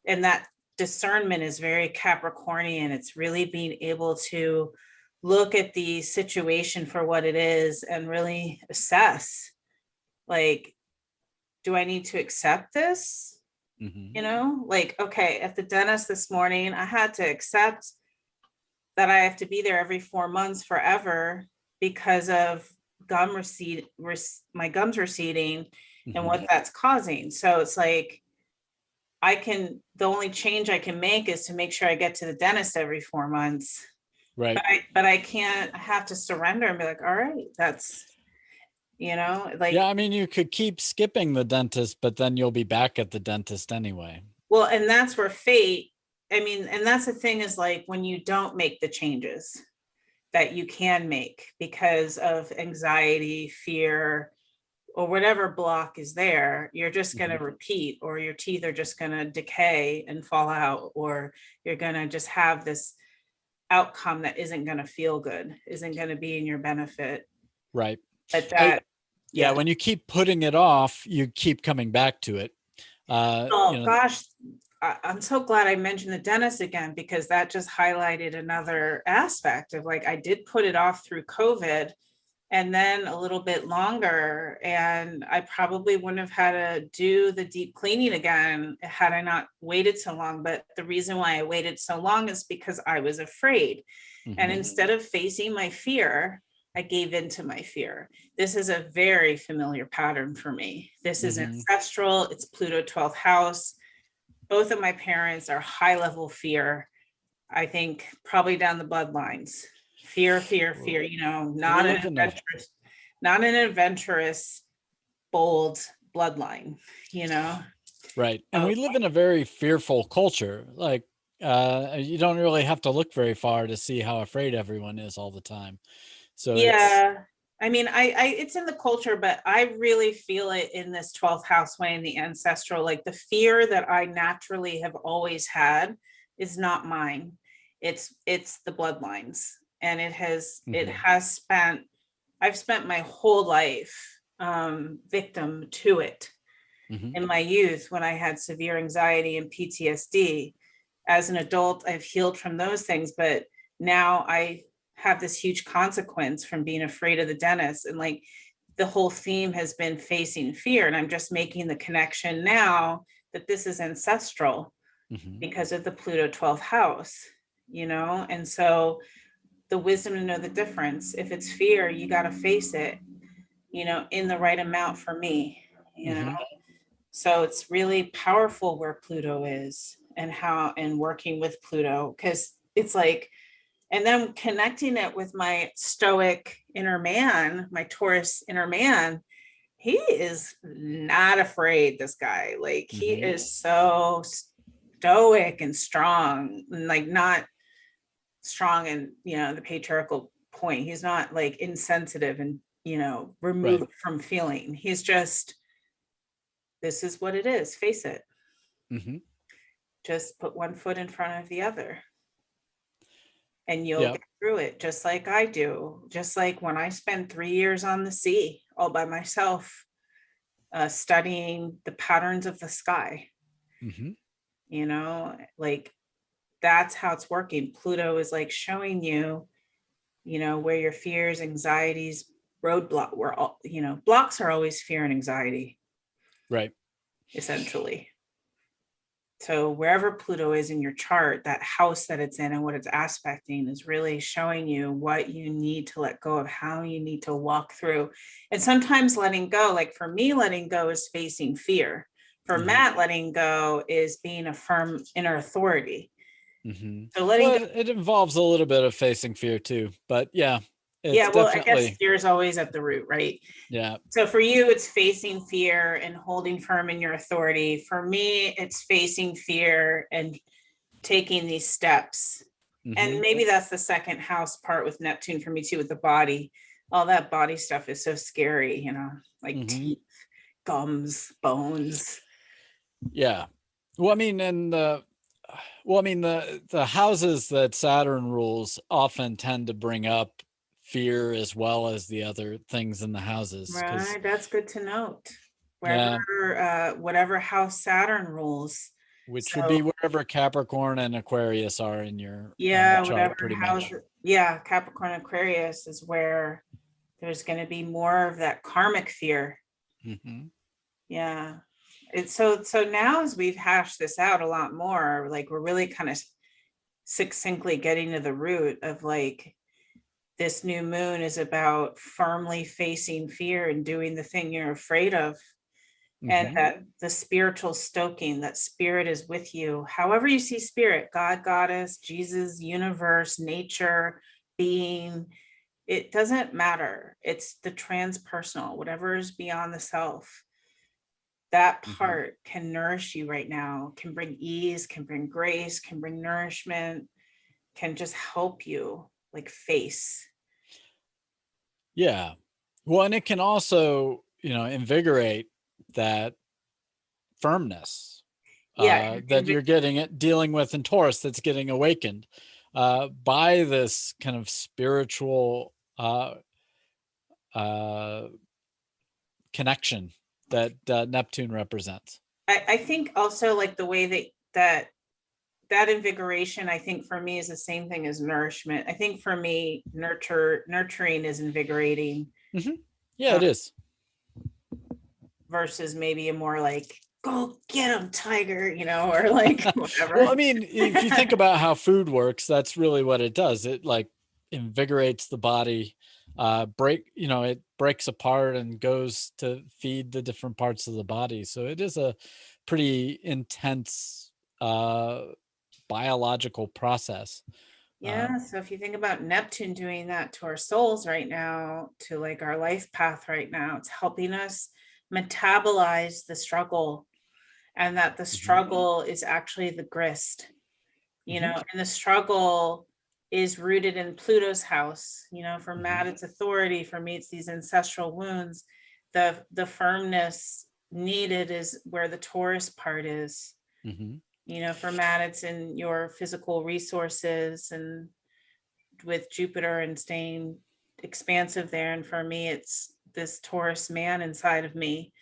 And that discernment is very Capricornian. It's really being able to look at the situation for what it is and really assess, like, do I need to accept this? Like, okay, at the dentist this morning, I had to accept that I have to be there every 4 months forever because of my gums receding and what that's causing. So it's like, the only change I can make is to make sure I get to the dentist every 4 months. Right. But I can't, I have to surrender and be like, all right, that's, like. Yeah, I mean, you could keep skipping the dentist, but then you'll be back at the dentist anyway. Well, and that's where fate, and that's the thing, is like when you don't make the changes that you can make because of anxiety, fear, or whatever block is there, you're just going to repeat, or your teeth are just going to decay and fall out, or you're going to just have this outcome that isn't going to feel good, isn't going to be in your benefit. Right. But when you keep putting it off, you keep coming back to it. Gosh, I'm so glad I mentioned the dentist again, because that just highlighted another aspect of, like, I did put it off through COVID and then a little bit longer, and I probably wouldn't have had to do the deep cleaning again had I not waited so long. But the reason why I waited so long is because I was afraid. And instead of facing my fear, I gave into my fear. This is a very familiar pattern for me. This is ancestral. It's Pluto 12th house. Both of my parents are high level fear. I think probably down the bloodlines. Fear, not an adventurous, bold bloodline, Right. And we live in a very fearful culture. Like, you don't really have to look very far to see how afraid everyone is all the time. So it's in the culture, but I really feel it in this 12th house way, in the ancestral. Like, the fear that I naturally have always had is not mine. It's the bloodlines. And I've spent my whole life victim to it. In my youth, when I had severe anxiety and PTSD. As an adult, I've healed from those things, but now I have this huge consequence from being afraid of the dentist. And like, the whole theme has been facing fear. And I'm just making the connection now that this is ancestral because of the Pluto 12th house, and so the wisdom to know the difference. If it's fear, you got to face it, in the right amount for me, So it's really powerful where Pluto is and working with Pluto, because it's like, and then connecting it with my stoic inner man, my Taurus inner man. He is not afraid, this guy. Like, he is so stoic and strong, and like not strong in, the patriarchal point. He's not like insensitive and, removed from feeling. He's just, this is what it is. Face it. Just put one foot in front of the other. and you'll Yep. get through it just like I do. Just like when I spent 3 years on the sea all by myself, studying the patterns of the sky, Hmm. like that's how it's working. Pluto is like showing you, where your fears, anxieties, roadblock, where all, blocks are always fear and anxiety, Right. essentially. So wherever Pluto is in your chart, that house that it's in and what it's aspecting is really showing you what you need to let go of, how you need to walk through. And sometimes letting go, like for me, letting go is facing fear. For Matt, letting go is being a firm inner authority. Mm-hmm. So letting Well, go. it involves a little bit of facing fear too, but yeah, it's Yeah, well, I guess definitely, fear is always at the root, right? yeah. So for you, it's facing fear and holding firm in your authority. For me, it's facing fear and taking these steps. Mm-hmm. And maybe that's the second house part with Neptune for me too, with the body. All that body stuff is so scary, like Mm-hmm. teeth, gums, bones. Yeah. Well, I mean, and the houses that Saturn rules often tend to bring up fear as well as the other things in the houses, because Right, that's good to note. yeah, Whatever house Saturn rules. which would So be wherever Capricorn and Aquarius are in your yeah, chart, whatever pretty house, much. yeah, Capricorn Aquarius is where there's going to be more of that karmic fear. Mm-hmm. Yeah. It's so now as we've hashed this out a lot more, like we're really kind of succinctly getting to the root of like this new moon is about firmly facing fear and doing the thing you're afraid of. And Mm-hmm. that the spiritual stoking, that spirit is with you. However you see spirit, God, goddess, Jesus, universe, nature, being, it doesn't matter. It's the transpersonal, whatever is beyond the self. That Mm-hmm. part can nourish you right now, can bring ease, can bring grace, can bring nourishment, can just help you like face. Yeah. Well, and it can also, invigorate that firmness Yeah. that you're dealing with in Taurus, that's getting awakened by this kind of spiritual uh, connection that Neptune represents. I think also like the way that invigoration, I think for me is the same thing as nourishment. I think for me, nurturing is invigorating. Mm-hmm. Yeah, uh, it is. Versus maybe a more like, go get him, tiger, or like Well, whatever. I mean, if you think about how food works, that's really what it does. It like invigorates the body, it breaks apart and goes to feed the different parts of the body. So it is a pretty intense biological process. Yeah, so if you think about Neptune doing that to our souls right now, to like our life path right now, it's helping us metabolize the struggle, and that the Mhm. struggle is actually the grist, Mhm. and the struggle is rooted in Pluto's house. For Mhm. Matt, it's authority. For me, it's these ancestral wounds. The firmness needed is where the Taurus part is. Mhm. For Matt, it's in your physical resources and with Jupiter and staying expansive there. And for me, it's this Taurus man inside of me,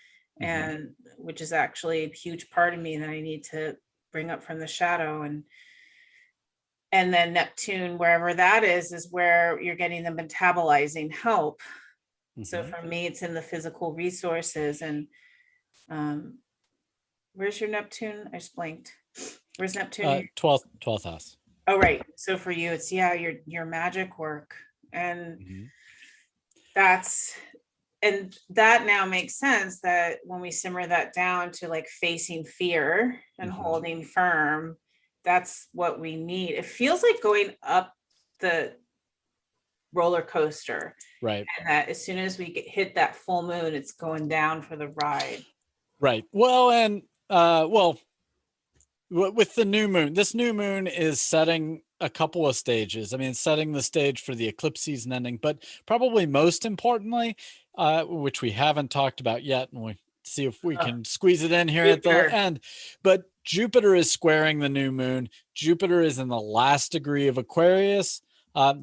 Mhm. and which is actually a huge part of me that I need to bring up from the shadow. And then Neptune, wherever that is where you're getting the metabolizing help. So Mhm. for me, it's in the physical resources. And um, where's your Neptune? I just blanked. Where's Neptune? 12th house. Oh, right. So for you, it's your magic work. And Mhm. that's and that now makes sense, that when we simmer that down to like facing fear and Mhm. holding firm, that's what we need. It feels like going up the roller coaster, Right. and that as soon as we hit that full moon, it's going down for the ride. Right. Well, and with the new moon, this new moon is setting a couple of stages. I mean, setting the stage for the eclipse season ending, but probably most importantly, which we haven't talked about yet, and we see if we can squeeze it in here at the Jupiter. end. But Jupiter is squaring the new moon. Jupiter is in the last degree of Aquarius,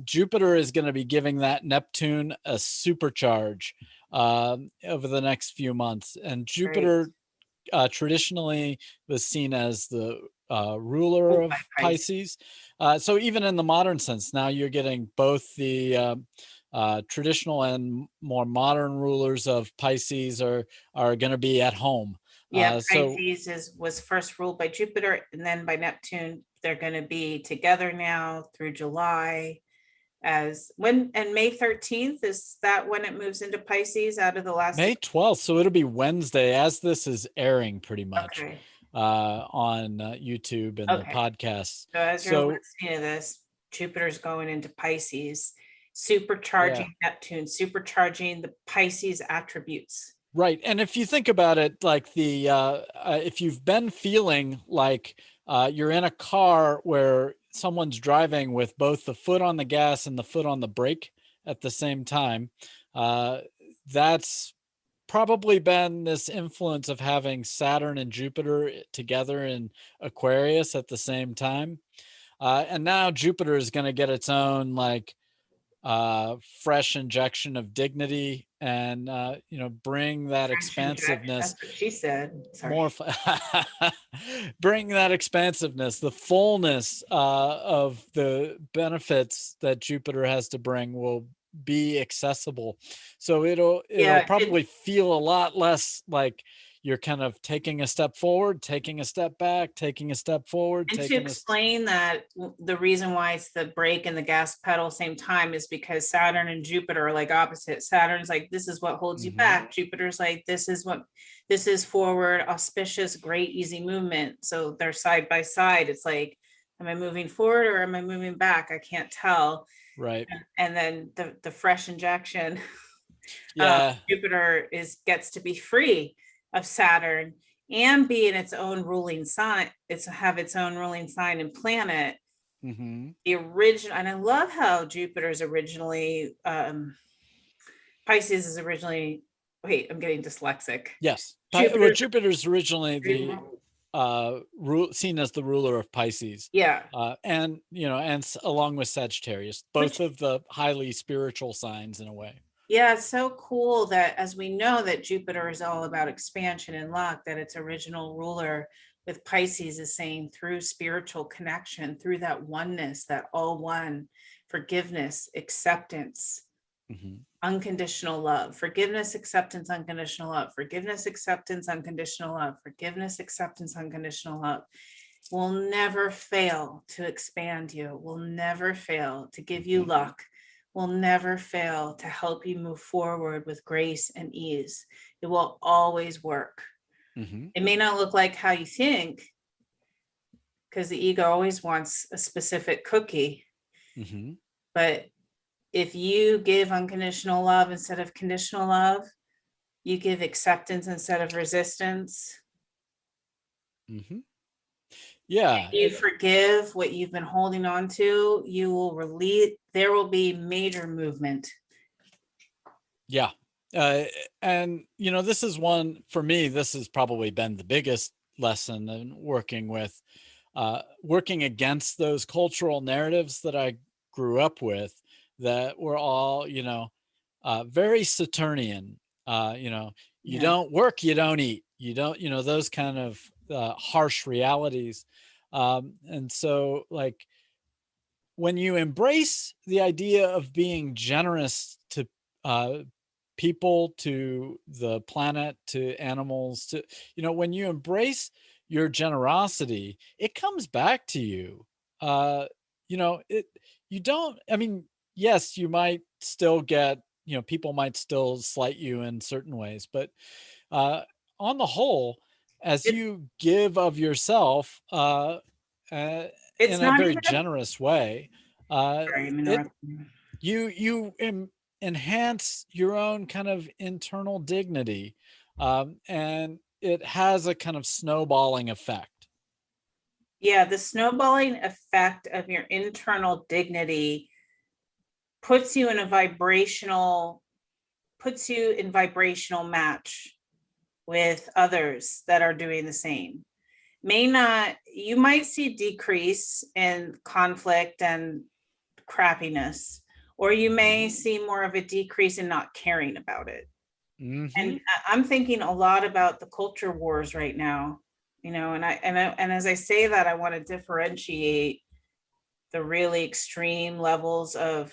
Jupiter is going to be giving that Neptune a supercharge over the next few months. And Great. Jupiter traditionally was seen as the ruler Ruled of by Pisces. So even in the modern sense, now you're getting both the traditional and more modern rulers of Pisces are going to be at home. Yeah, So Pisces was first ruled by Jupiter and then by Neptune. They're going to be together now through July. As when, and May 13th, is that when it moves into Pisces out of the last? May 12th, so it'll be Wednesday as this is airing pretty much Okay. on YouTube and the Okay. podcast. So as you're So listening to this, Jupiter's going into Pisces, supercharging Neptune, supercharging the Pisces attributes. right. And if you think about it, like the if you've been feeling like you're in a car where someone's driving with both the foot on the gas and the foot on the brake at the same time, that's probably been this influence of having Saturn and Jupiter together in Aquarius at the same time. And now Jupiter is going to get its own like fresh injection of dignity and bring that expansiveness. That's what she said. Sorry. More bring that expansiveness, the fullness of the benefits that Jupiter has to bring will be accessible. So it'll probably feel a lot less like you're kind of taking a step forward, taking a step back, taking a step forward. And to explain that, the reason why it's the brake and the gas pedal same time is because Saturn and Jupiter are like opposite. Saturn's like, this is what holds you back. Jupiter's like, this is forward, auspicious, great, easy movement. So they're side by side. It's like, am I moving forward or am I moving back? I can't tell. Right. And then the fresh injection, Jupiter gets to be free of Saturn and be in its own ruling sign. Have its own ruling sign and planet. The original, and I love how Jupiter's originally Pisces is originally. Wait, I'm getting dyslexic. Yes, Jupiter's originally the seen as the ruler of Pisces. Yeah, and along with Sagittarius, both of the highly spiritual signs in a way. Yeah, it's so cool that as we know that Jupiter is all about expansion and luck, that its original ruler with Pisces is saying through spiritual connection, through that oneness, that all one, forgiveness, acceptance, unconditional love, forgiveness, acceptance, unconditional love, forgiveness, acceptance, unconditional love, forgiveness, acceptance, unconditional love will never fail to expand you, will never fail to give you luck, will never fail to help you move forward with grace and ease. It will always work. It may not look like how you think, because the ego always wants a specific cookie. But if you give unconditional love instead of conditional love, you give acceptance instead of resistance. Yeah. You forgive what you've been holding on to, you will release, there will be major movement. Yeah. And, this is one for me, this has probably been the biggest lesson in working against those cultural narratives that I grew up with that were all, very Saturnian. You don't work, you don't eat, you don't, those kind of harsh realities. And so like when you embrace the idea of being generous to people, to the planet, to animals, to, when you embrace your generosity, it comes back to you. You don't, I mean, yes, you might still get, people might still slight you in certain ways, but on the whole, as you give of yourself in a very generous way, you enhance your own kind of internal dignity, and it has a kind of snowballing effect. Yeah, the snowballing effect of your internal dignity puts you in vibrational match with others that are doing the same. You might see decrease in conflict and crappiness, or you may see more of a decrease in not caring about it. And I'm thinking a lot about the culture wars right now, you know, and as I say that, I want to differentiate the really extreme levels of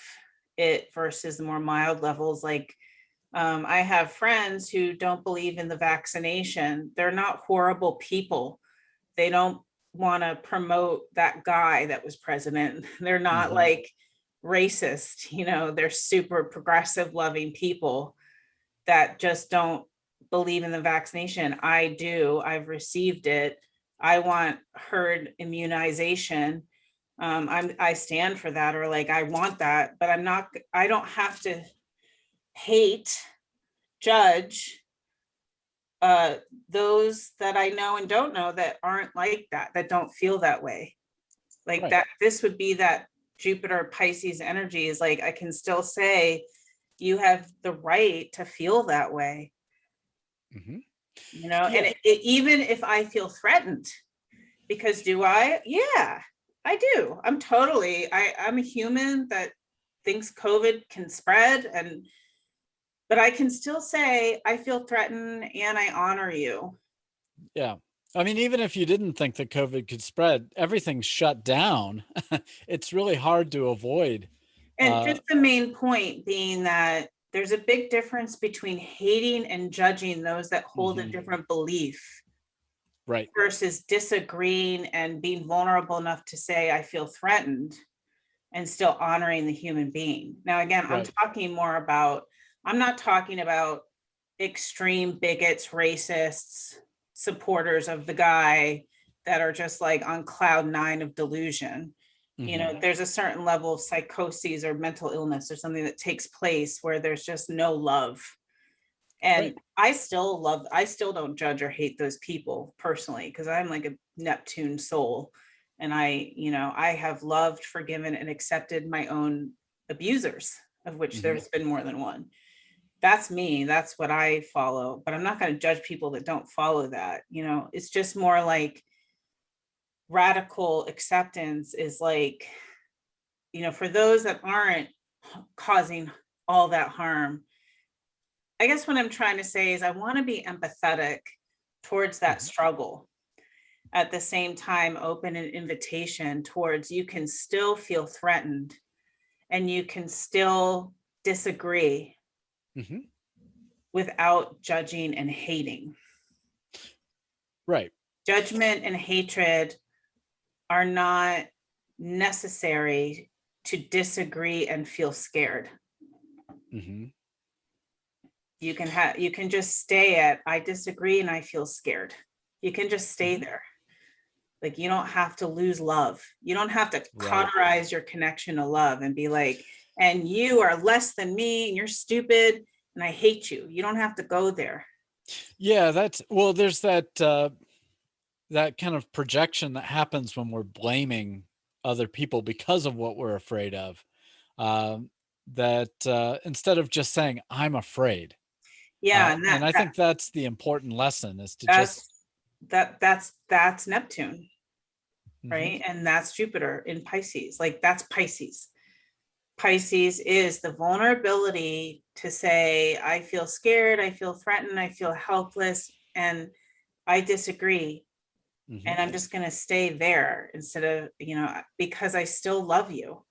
it versus the more mild levels. Like, I have friends who don't believe in the vaccination. They're not horrible people. They don't want to promote that guy that was president. They're not like racist, you know, they're super progressive, loving people that just don't believe in the vaccination. I do. I've received it. I want herd immunization. I stand for that, or like I want that, but I don't have to hate, judge those that I know and don't know that aren't like that don't feel that way. Like that, this would be that Jupiter Pisces energy is like, I can still say, you have the right to feel that way. You know, and even if I feel threatened, because do I? Yeah, I do. I'm a human that thinks COVID can spread, but I can still say I feel threatened and I honor you. Yeah. I mean, even if you didn't think that COVID could spread, everything's shut down. It's really hard to avoid. And just the main point being that there's a big difference between hating and judging those that hold a different belief. Right. Versus disagreeing and being vulnerable enough to say, I feel threatened, and still honoring the human being. Now, again, I'm not talking about extreme bigots, racists, supporters of the guy that are just like on cloud nine of delusion. You know, there's a certain level of psychosis or mental illness or something that takes place where there's just no love. And I still don't judge or hate those people personally, because I'm like a Neptune soul. And I have loved, forgiven, and accepted my own abusers, of which there's been more than one. That's me. That's what I follow. But I'm not going to judge people that don't follow that. You know, it's just more like radical acceptance is like, you know, for those that aren't causing all that harm. I guess what I'm trying to say is I want to be empathetic towards that struggle. At the same time, open an invitation towards you can still feel threatened and you can still disagree without judging and hating. Right. Judgment and hatred are not necessary to disagree and feel scared. You can just stay at, I disagree and I feel scared. You can just stay there. Like, you don't have to lose love. You don't have to cauterize your connection to love and be like, and you are less than me and you're stupid and I hate you. You don't have to go there. Yeah, there's that that kind of projection that happens when we're blaming other people because of what we're afraid of. Instead of just saying, I'm afraid. Yeah. And I think that's the important lesson, is to that's Neptune. Right. And that's Jupiter in Pisces. Like, that's Pisces. Pisces is the vulnerability to say, I feel scared, I feel threatened, I feel helpless, and I disagree. And I'm just going to stay there instead of, you know, because I still love you.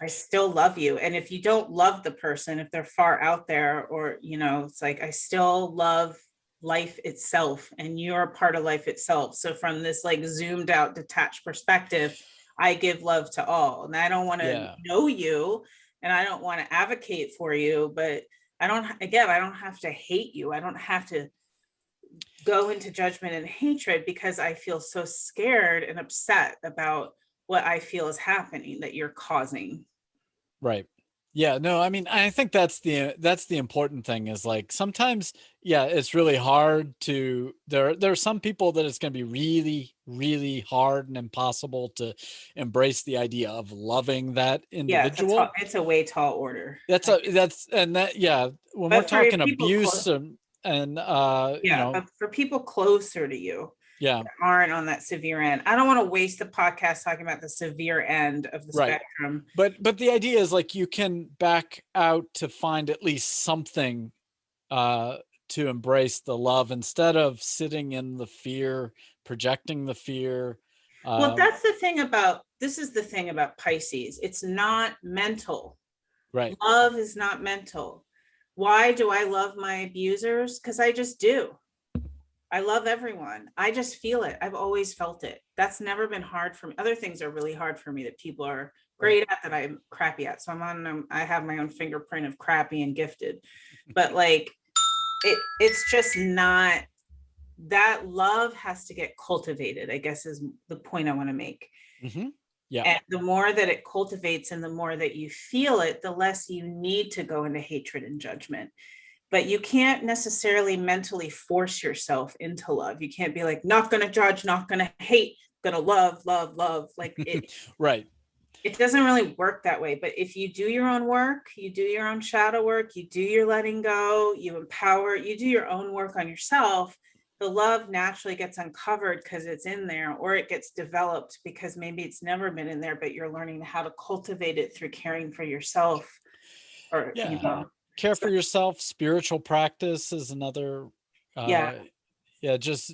I still love you. And if you don't love the person, if they're far out there, or, you know, it's like, I still love life itself and you're a part of life itself. So from this like zoomed out, detached perspective, I give love to all. And I don't want to know you and I don't want to advocate for you, but I don't have to hate you. I don't have to go into judgment and hatred because I feel so scared and upset about what I feel is happening that you're causing. Right. Yeah, no, I mean, I think that's the important thing, is like, sometimes, it's really hard to, there are some people that it's going to be really, really hard and impossible to embrace the idea of loving that individual. Yeah, it's a way tall order. When we're talking abuse but for people closer to you, Yeah. aren't on that severe end. I don't want to waste the podcast talking about the severe end of the Right. spectrum. But the idea is like you can back out to find at least something to embrace the love instead of sitting in the fear, projecting the fear. Well, this is the thing about Pisces. It's not mental. Right. Love is not mental. Why do I love my abusers? Because I just do. I love everyone. I just feel it. I've always felt it. That's never been hard for me. Other things are really hard for me that people are great at that I'm crappy at. So I have my own fingerprint of crappy and gifted. But like it's just not, that love has to get cultivated, I guess is the point I want to make. Mm-hmm. Yeah. And the more that it cultivates and the more that you feel it, the less you need to go into hatred and judgment. But you can't necessarily mentally force yourself into love. You can't be like, not going to judge, not going to hate, going to love, love, love. Like it, right. It doesn't really work that way. But if you do your own work, you do your own shadow work, you do your letting go, you empower, you do your own work on yourself, the love naturally gets uncovered because it's in there, or it gets developed because maybe it's never been in there, but you're learning how to cultivate it through caring for yourself. Or, yeah. Care for yourself. Spiritual practice is another. Yeah. Just,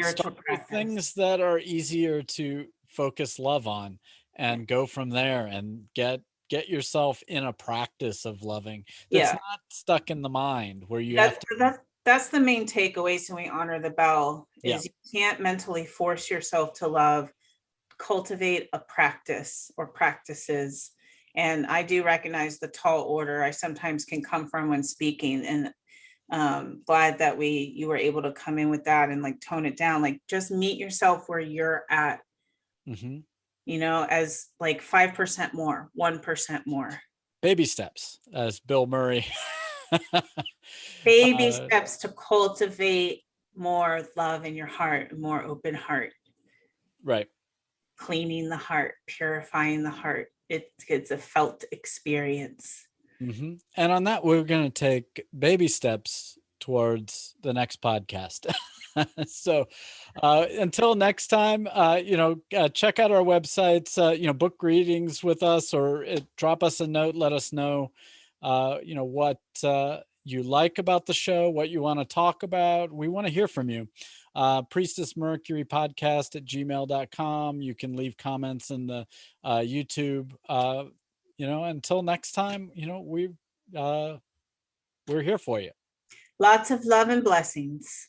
start with things that are easier to focus love on and go from there and get yourself in a practice of loving that's not stuck in the mind where you have to. That's the main takeaway. So we honor the bell is you can't mentally force yourself to love. Cultivate a practice or practices. And I do recognize the tall order I sometimes can come from when speaking, and glad that you were able to come in with that and like tone it down. Like just meet yourself where you're at, as like 5% more, 1% more. Baby steps, as Bill Murray. Baby steps to cultivate more love in your heart, more open heart. Right. Cleaning the heart, purifying the heart. It's a felt experience. Mm-hmm. And on that, we're going to take baby steps towards the next podcast. So until next time, check out our websites, book readings with us, or drop us a note. Let us know, what you like about the show, what you want to talk about. We want to hear from you. Priestess Mercury podcast at gmail.com. You can leave comments in the YouTube. Until next time, we're here for you. Lots of love and blessings.